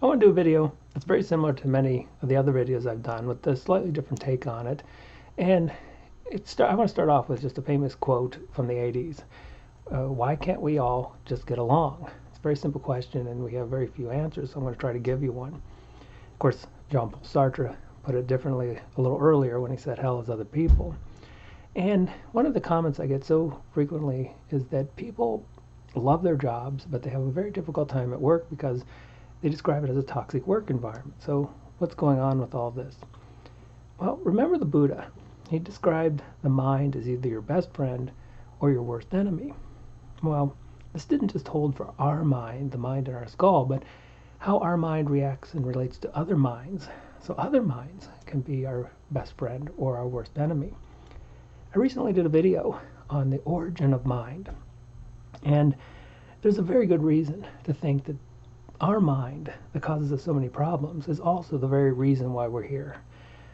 I want to do a video that's very similar to many of the other videos I've done with a slightly different take on it. And I want to start off with just a famous quote from the 80s. Why can't we all just get along? It's a very simple question, and we have very few answers, so I'm going to try to give you one. Of course, Jean-Paul Sartre put it differently a little earlier when he said hell is other people. And one of the comments I get so frequently is that people love their jobs, but they have a very difficult time at work because they describe it as a toxic work environment. So what's going on with all this? Well, remember the Buddha. He described the mind as either your best friend or your worst enemy. Well, this didn't just hold for our mind, the mind in our skull, but how our mind reacts and relates to other minds. So other minds can be our best friend or our worst enemy. I recently did a video on the origin of mind, and there's a very good reason to think that our mind that causes us so many problems is also the very reason why we're here.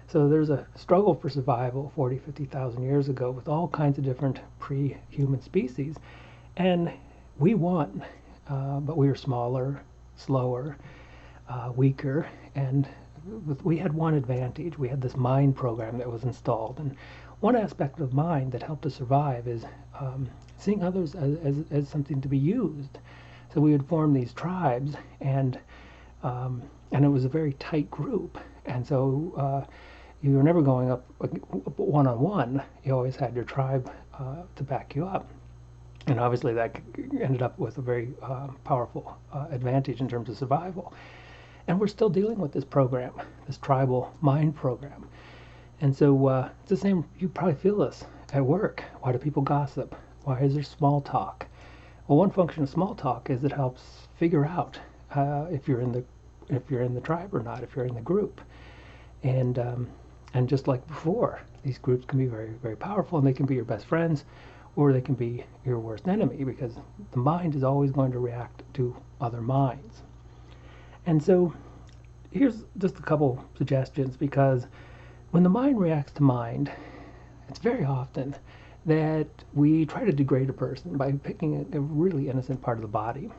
So there's a struggle for survival 40, 50,000 years ago with all kinds of different pre-human species, and we won, but we were smaller, slower, weaker, and we had one advantage. We had this mind program that was installed, and one aspect of mind that helped us survive is seeing others as something to be used. So we would form these tribes, and it was a very tight group, and so you were never going up one-on-one. You always had your tribe to back you up, and obviously that ended up with a very powerful advantage in terms of survival. And we're still dealing with this program, this tribal mind program. And so it's the same. You probably feel this at work. Why do people gossip? Why is there small talk? Well, one function of small talk is it helps figure out if you're in the tribe or not, if you're in the group. And just like before, these groups can be very, very powerful, and they can be your best friends, or they can be your worst enemy, because the mind is always going to react to other minds. And so here's just a couple suggestions, because when the mind reacts to mind, it's very often that we try to degrade a person by picking a really innocent part of the body.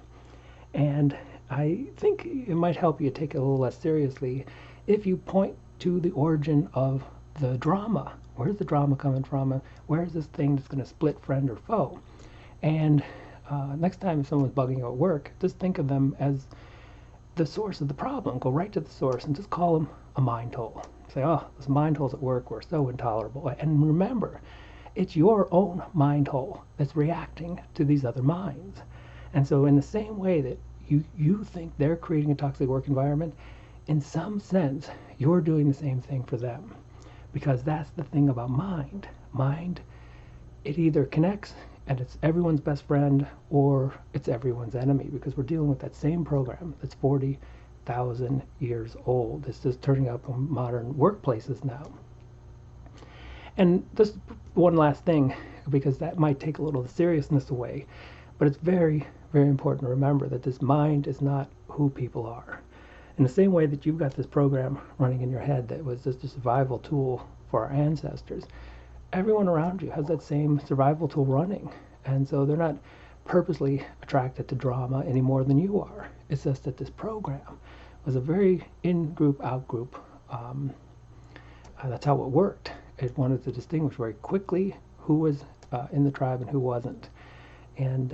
And I think it might help you take it a little less seriously if you point to the origin of the drama. Where's the drama coming from? Where's this thing that's going to split friend or foe? And next time if someone's bugging you at work, just think of them as the source of the problem. Go right to the source and just call them a mind hole. Say, oh, those mind holes at work were so intolerable. And remember, it's your own mind hole that's reacting to these other minds. And so in the same way that you think they're creating a toxic work environment, in some sense, you're doing the same thing for them. Because that's the thing about mind. Mind, it either connects and it's everyone's best friend, or it's everyone's enemy, because we're dealing with that same program that's 40,000 years old. It's just turning up in modern workplaces now. And just one last thing, because that might take a little of the seriousness away, but it's very, very important to remember that this mind is not who people are. In the same way that you've got this program running in your head that was just a survival tool for our ancestors, everyone around you has that same survival tool running. And so they're not purposely attracted to drama any more than you are. It's just that this program was a very in-group, out-group. That's how it worked. It wanted to distinguish very quickly who was in the tribe and who wasn't. And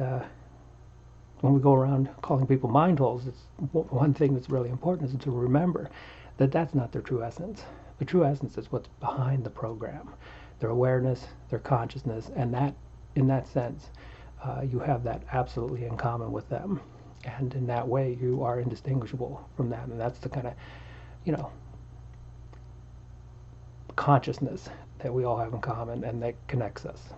when we go around calling people mind holes, it's one thing that's really important is to remember that that's not their true essence. The true essence is what's behind the program, their awareness, their consciousness, and that, in that sense, you have that absolutely in common with them. And in that way, you are indistinguishable from them. And that's the kind of, consciousness that we all have in common and that connects us.